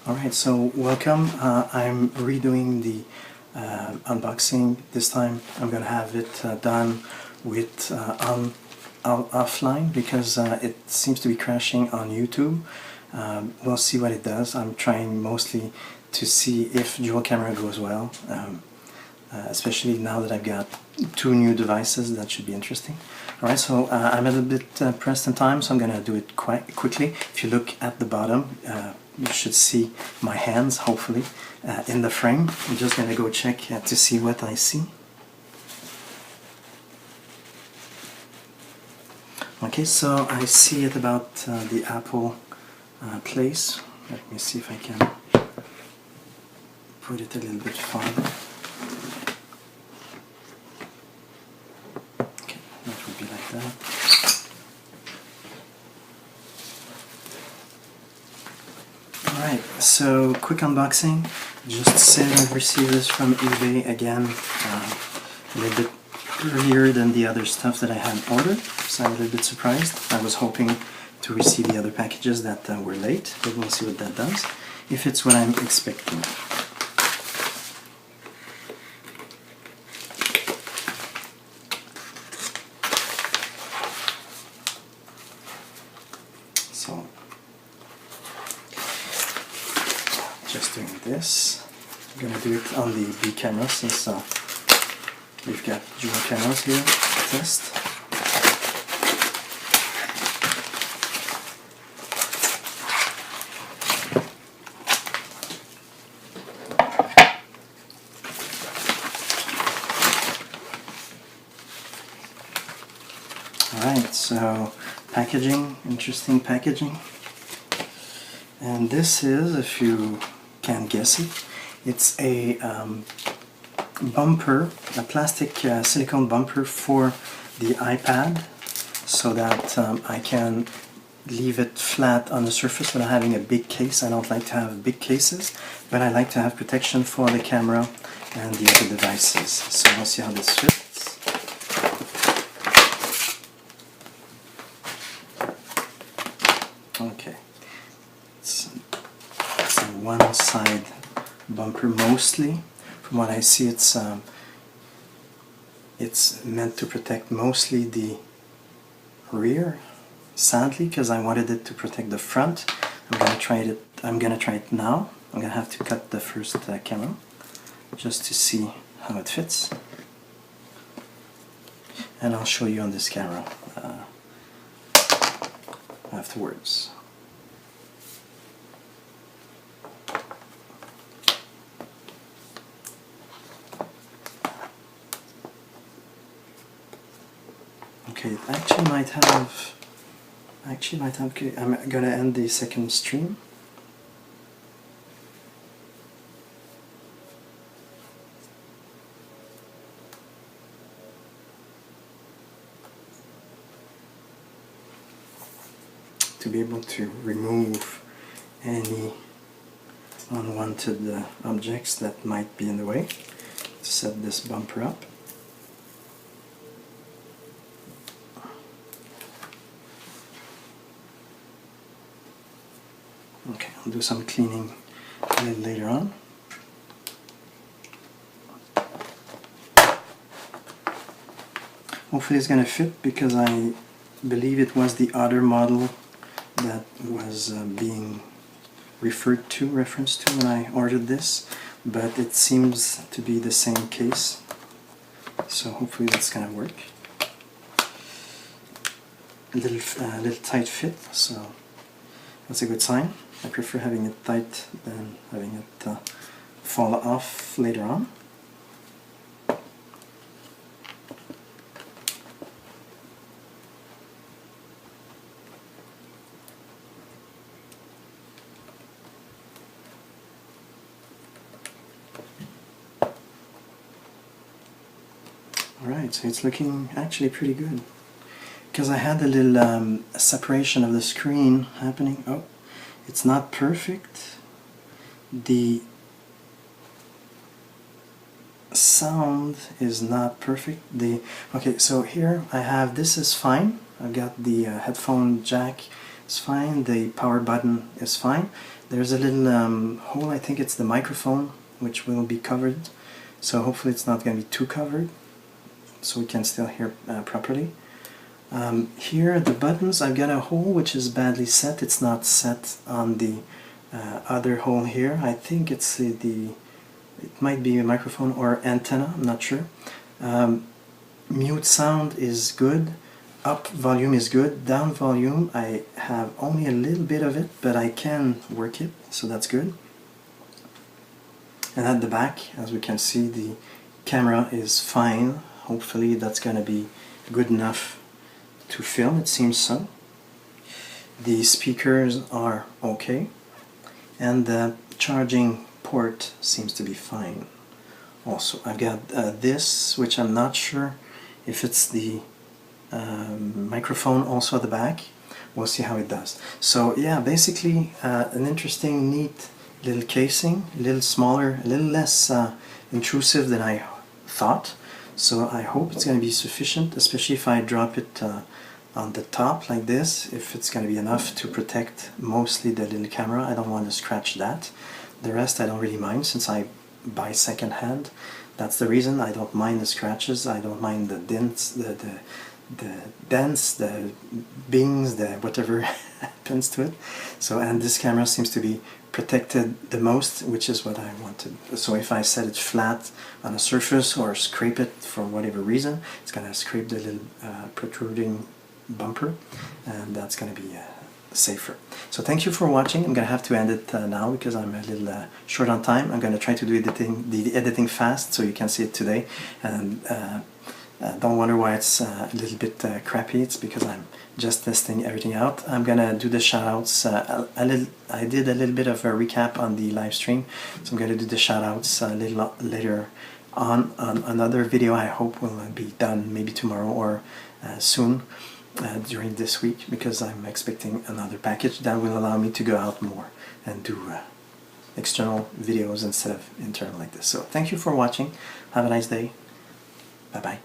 Alright, so welcome. I'm redoing the unboxing. This time I'm going to have it done with offline because it seems to be crashing on YouTube. We'll see what it does. I'm trying mostly to see if dual camera goes well, especially now that I've got two new devices. That should be interesting. Alright, so I'm a little bit pressed in time, so I'm going to do it quite quickly. If you look at the bottom, you should see my hands, hopefully, in the frame. I'm just going to go check to see what I see. Okay, so I see it about the Apple place. Let me see if I can put it a little bit farther. Okay, that would be like that. Alright, so quick unboxing. Just said I've received this from eBay again, a little bit earlier than the other stuff that I had ordered, so I'm a little bit surprised. I was hoping to receive the other packages that were late, but we'll see what that does, if it's what I'm expecting. So, just doing this. I'm going to do it on the B camera since we've got dual cameras here to test. Alright, so packaging, interesting packaging. And this is, if you can't guess it, it's a bumper, a plastic silicone bumper for the iPad, so that I can leave it flat on the surface without having a big case. I don't like to have big cases, but I like to have protection for the camera and the other devices. So we'll see how this fits. Okay, it's a one-side bumper mostly. From what I see, it's meant to protect mostly the rear. Sadly, because I wanted it to protect the front. I'm gonna try it now. I'm gonna have to cut the first camera just to see how it fits, and I'll show you on this camera afterwards. Okay, it actually might have. Okay, I'm gonna end the second stream. To be able to remove any unwanted objects that might be in the way, to set this bumper up. Okay, I'll do some cleaning a little later on. Hopefully it's going to fit, because I believe it was the other model that was being referenced to when I ordered this, but it seems to be the same case, so hopefully that's going to work. A little tight fit, so that's a good sign. I prefer having it tight than having it fall off later on. Alright, so it's looking actually pretty good. Because I had a little separation of the screen happening. Oh, it's not perfect. The sound is not perfect. Okay, so here I have, this is fine. I've got the headphone jack is fine, the power button is fine. There's a little hole, I think it's the microphone, which will be covered, so hopefully it's not going to be too covered, so we can still hear properly. Here the buttons, I've got a hole which is badly set. It's not set on the other hole here. I think it's it might be a microphone or antenna, I'm not sure. Mute sound is good, up volume is good, down volume I have only a little bit of it, but I can work it, so that's good. And at the back, as we can see, the camera is fine. Hopefully that's going to be good enough to film, it seems so. The speakers are okay, and the charging port seems to be fine also. I've got this, which I'm not sure if it's the microphone also at the back. We'll see how it does. So yeah, basically an interesting, neat little casing, a little smaller, a little less intrusive than I thought. So I hope it's going to be sufficient, especially if I drop it on the top like this, if it's going to be enough to protect mostly the little camera. I don't want to scratch that. The rest I don't really mind, since I buy second-hand. That's the reason I don't mind the scratches. I don't mind the dents, the dents, the bings, the whatever happens to it. So, and this camera seems to be protected the most, which is what I wanted. So if I set it flat on a surface or scrape it for whatever reason, it's going to scrape the little protruding bumper, and that's going to be safer. So thank you for watching. I'm going to have to end it now because I'm a little short on time. I'm going to try to do the editing fast so you can see it today, and don't wonder why it's a little bit crappy. It's because I'm just testing everything out. I'm going to do the shoutouts. I did a little bit of a recap on the live stream, so I'm going to do the shoutouts a little later on another video. I hope will be done maybe tomorrow or soon. During this week, because I'm expecting another package that will allow me to go out more and do external videos instead of internal like this. So thank you for watching. Have a nice day. Bye bye.